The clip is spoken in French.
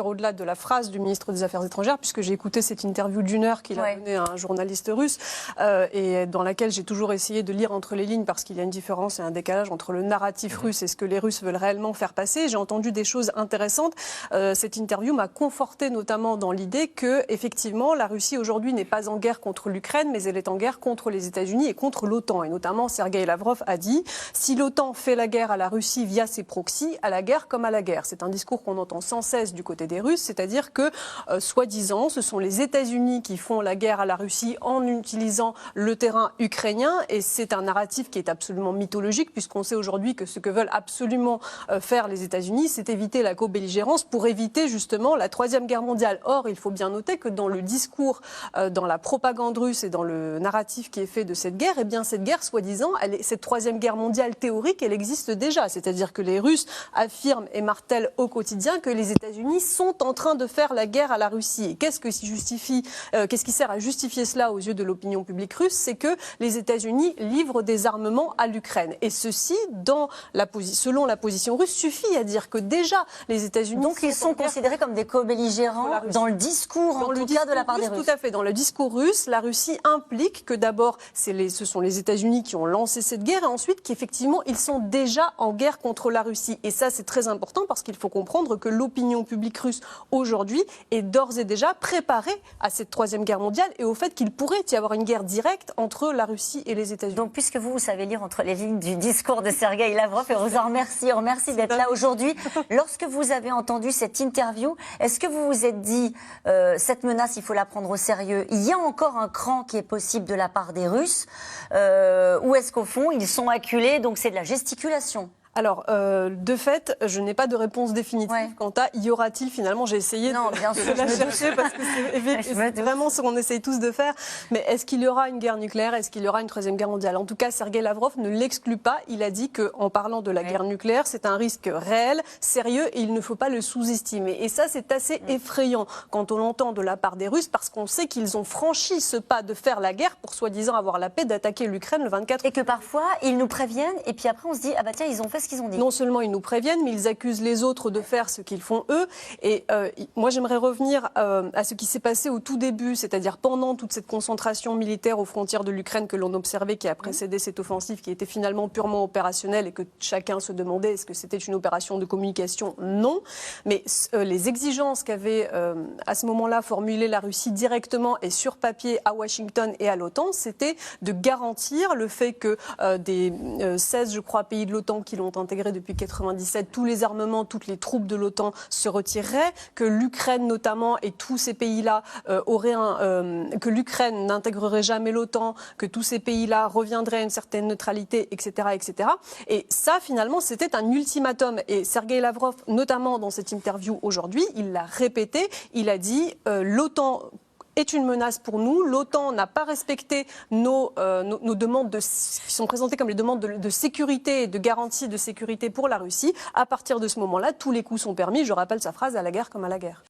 Au-delà de la phrase du ministre des Affaires étrangères, puisque j'ai écouté cette interview d'1 heure qu'il a donnée à un journaliste russe et dans laquelle j'ai toujours essayé de lire entre les lignes parce qu'il y a une différence et un décalage entre le narratif russe et ce que les Russes veulent réellement faire passer. J'ai entendu des choses intéressantes. Cette interview m'a confortée notamment dans l'idée que, effectivement, la Russie aujourd'hui n'est pas en guerre contre l'Ukraine, mais elle est en guerre contre les États-Unis et contre l'OTAN. Et notamment, Sergueï Lavrov a dit « Si l'OTAN fait la guerre à la Russie via ses proxys, à la guerre comme à la guerre ». C'est un discours qu'on entend sans cesse du côté des Russes, c'est-à-dire que, soi-disant, ce sont les États-Unis qui font la guerre à la Russie en utilisant le terrain ukrainien, et c'est un narratif qui est absolument mythologique, puisqu'on sait aujourd'hui que ce que veulent absolument faire les États-Unis, c'est éviter la co-belligérance pour éviter justement la Troisième Guerre mondiale. Or, il faut bien noter que dans le discours, dans la propagande russe et dans le narratif qui est fait de cette guerre, eh bien cette guerre, soi-disant, cette Troisième Guerre mondiale théorique, elle existe déjà. C'est-à-dire que les Russes affirment et martèlent au quotidien que les États-Unis sont en train de faire la guerre à la Russie. Et qu'est-ce qui sert à justifier cela aux yeux de l'opinion publique russe? C'est que les États-Unis livrent des armements à l'Ukraine. Et ceci, selon la position russe, suffit à dire que déjà les États-Unis... Donc ils sont considérés comme des co-belligérants dans le discours, en tout cas de la part des Russes. Tout à fait. Dans le discours russe, la Russie implique que d'abord, ce sont les États-Unis qui ont lancé cette guerre et ensuite qu'effectivement, ils sont déjà en guerre contre la Russie. Et ça, c'est très important parce qu'il faut comprendre que l'opinion publique russe aujourd'hui est d'ores et déjà préparée à cette Troisième Guerre mondiale et au fait qu'il pourrait y avoir une guerre directe entre la Russie et les États-Unis. Donc, puisque vous savez lire entre les lignes du discours de Sergueï Lavrov, et on vous en remercie, d'être là aujourd'hui. Lorsque vous avez entendu cette interview, est-ce que vous vous êtes dit, cette menace, il faut la prendre au sérieux? Il y a encore un cran qui est possible de la part des Russes, ou est-ce qu'au fond, ils sont acculés, donc c'est de la gesticulation? Alors, de fait, je n'ai pas de réponse définitive quant à y aura-t-il finalement, j'ai essayé de la chercher parce que c'est vraiment ce qu'on essaye tous de faire, mais est-ce qu'il y aura une guerre nucléaire, est-ce qu'il y aura une Troisième Guerre mondiale? En tout cas, Sergueï Lavrov ne l'exclut pas, il a dit qu'en parlant de la guerre nucléaire, c'est un risque réel, sérieux, et il ne faut pas le sous-estimer. Et ça, c'est assez effrayant quand on l'entend de la part des Russes, parce qu'on sait qu'ils ont franchi ce pas de faire la guerre pour soi-disant avoir la paix, d'attaquer l'Ukraine le 24. Et que parfois, ils nous préviennent, et puis après on se dit, ah bah tiens, ils ont fait ce qu'ils ont dit. Non seulement ils nous préviennent, mais ils accusent les autres de faire ce qu'ils font eux. Et moi, j'aimerais revenir à ce qui s'est passé au tout début, c'est-à-dire pendant toute cette concentration militaire aux frontières de l'Ukraine que l'on observait, qui a précédé cette offensive, qui était finalement purement opérationnelle et que chacun se demandait est-ce que c'était une opération de communication? Non. Mais les exigences qu'avait à ce moment-là formulées la Russie directement et sur papier à Washington et à l'OTAN, c'était de garantir le fait que des 16, je crois, pays de l'OTAN qui l'ont intégré depuis 1997, tous les armements, toutes les troupes de l'OTAN se retireraient, que l'Ukraine notamment et tous ces pays-là que l'Ukraine n'intégrerait jamais l'OTAN, que tous ces pays-là reviendraient à une certaine neutralité, etc., etc. Et ça, finalement, c'était un ultimatum. Et Sergueï Lavrov, notamment dans cette interview aujourd'hui, il l'a répété, il a dit l'OTAN est une menace pour nous. L'OTAN n'a pas respecté nos demandes qui sont présentées comme les demandes de sécurité et de garantie de sécurité pour la Russie. À partir de ce moment-là, tous les coups sont permis. Je rappelle sa phrase, à la guerre comme à la guerre.